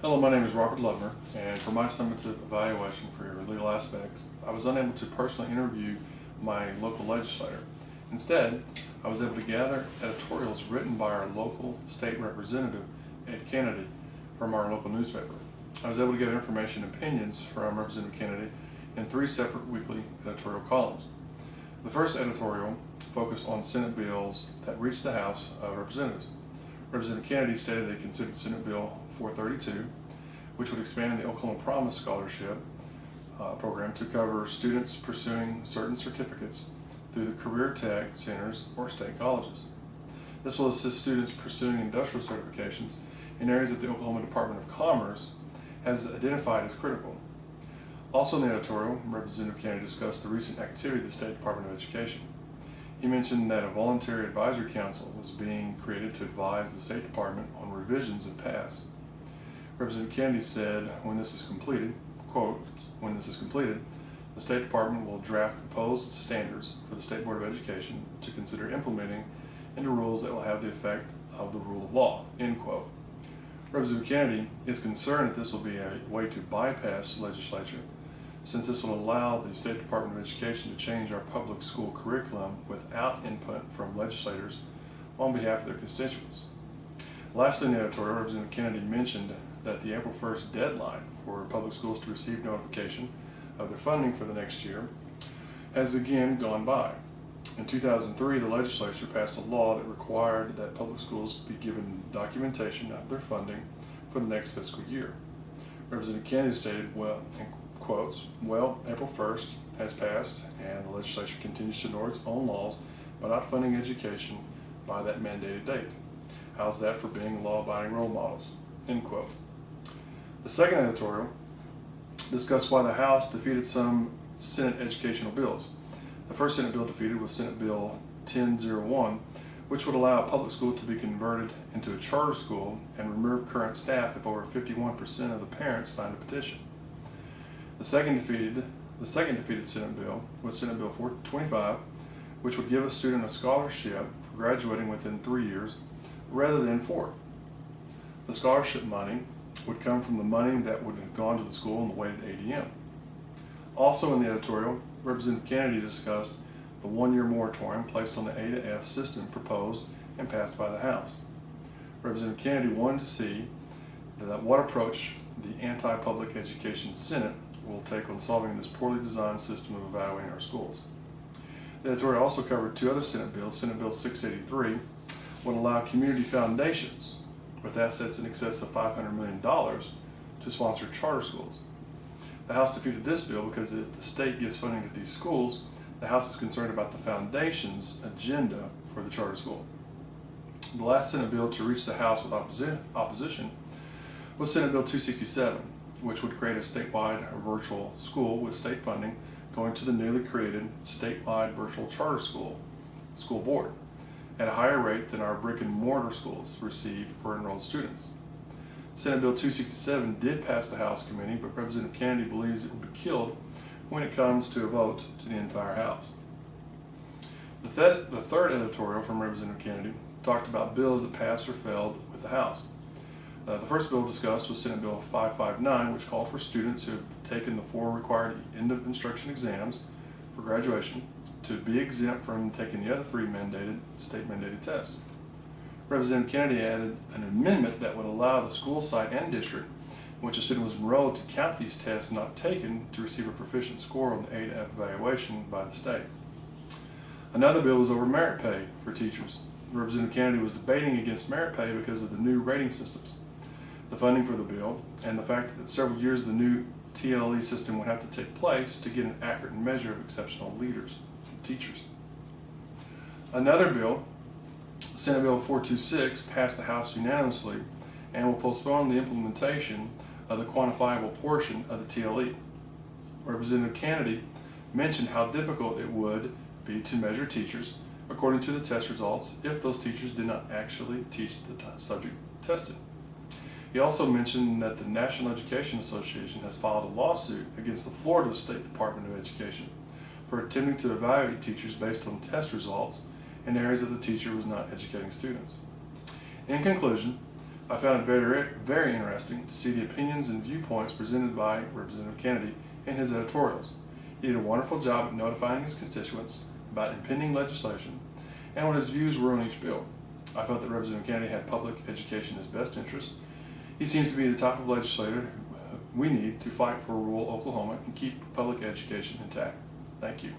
Hello, my name is Robert Lovner, and for my summative evaluation for your legal aspects, I was unable to personally interview my local legislator. Instead, I was able to gather editorials written by our local state representative, Ed Kennedy, from our local newspaper. I was able to gather information and opinions from Representative Kennedy in 3 separate weekly editorial columns. The first editorial focused on Senate bills that reached the House of Representatives. Representative Kennedy stated they considered Senate Bill 432, which would expand the Oklahoma Promise Scholarship program to cover students pursuing certain certificates through the career tech centers or state colleges. This will assist students pursuing industrial certifications in areas that the Oklahoma Department of Commerce has identified as critical. Also in the editorial, Representative Kennedy discussed the recent activity of the State Department of Education. He mentioned that a voluntary advisory council was being created to advise the State Department on revisions in past. Representative Kennedy said, when this is completed, quote, when this is completed, the State Department will draft proposed standards for the State Board of Education to consider implementing into rules that will have the effect of the rule of law, end quote. Representative Kennedy is concerned that this will be a way to bypass the legislature, since this will allow the State Department of Education to change our public school curriculum without input from legislators on behalf of their constituents. Lastly, in the editorial, Representative Kennedy mentioned that the April 1st deadline for public schools to receive notification of their funding for the next year has again gone by. In 2003, the legislature passed a law that required that public schools be given documentation of their funding for the next fiscal year. Representative Kennedy stated, well, in quotes, well, April 1st has passed and the legislature continues to ignore its own laws by not funding education by that mandated date. How's that for being law-abiding role models? End quote. The second editorial discussed why the House defeated some Senate educational bills. The first Senate bill defeated was Senate Bill 1001, which would allow a public school to be converted into a charter school and remove current staff if over 51% of the parents signed a petition. The second defeated Senate bill was Senate Bill 425, which would give a student a scholarship for graduating within 3 years rather than 4. The scholarship money would come from the money that would have gone to the school in the weighted ADM. Also in the editorial, Representative Kennedy discussed the 1-year moratorium placed on the A to F system proposed and passed by the House. Representative Kennedy wanted to see what approach the anti-public education Senate will take on solving this poorly designed system of evaluating our schools. The editorial also covered 2 other Senate bills. Senate Bill 683 would allow community foundations with assets in excess of $500 million to sponsor charter schools. The House defeated this bill because if the state gives funding to these schools, the House is concerned about the foundation's agenda for the charter school. The last Senate bill to reach the House with opposition was Senate Bill 267, which would create a statewide virtual school with state funding going to the newly created statewide virtual charter school board at a higher rate than our brick and mortar schools receive for enrolled students. Senate Bill 267 did pass the House committee, but Representative Kennedy believes it will be killed when it comes to a vote to the entire House. The third editorial from Representative Kennedy talked about bills that passed or failed with the House. The first bill discussed was Senate Bill 559, which called for students who have taken the 4 required end of instruction exams for graduation to be exempt from taking the other 3 state-mandated tests. Representative Kennedy added an amendment that would allow the school site and district in which a student was enrolled to count these tests not taken to receive a proficient score on the A to F evaluation by the state. Another bill was over merit pay for teachers. Representative Kennedy was debating against merit pay because of the new rating systems, the funding for the bill, and the fact that several years the new TLE system would have to take place to get an accurate measure of exceptional leaders, teachers. Another bill, Senate Bill 426, passed the House unanimously and will postpone the implementation of the quantifiable portion of the TLE. Representative Kennedy mentioned how difficult it would be to measure teachers according to the test results if those teachers did not actually teach the subject tested. He also mentioned that the National Education Association has filed a lawsuit against the Florida State Department of Education for attempting to evaluate teachers based on test results in areas that the teacher was not educating students. In conclusion, I found it very interesting to see the opinions and viewpoints presented by Representative Kennedy in his editorials. He did a wonderful job at notifying his constituents about impending legislation and what his views were on each bill. I felt that Representative Kennedy had public education in his best interest. He seems to be the type of legislator we need to fight for rural Oklahoma and keep public education intact. Thank you.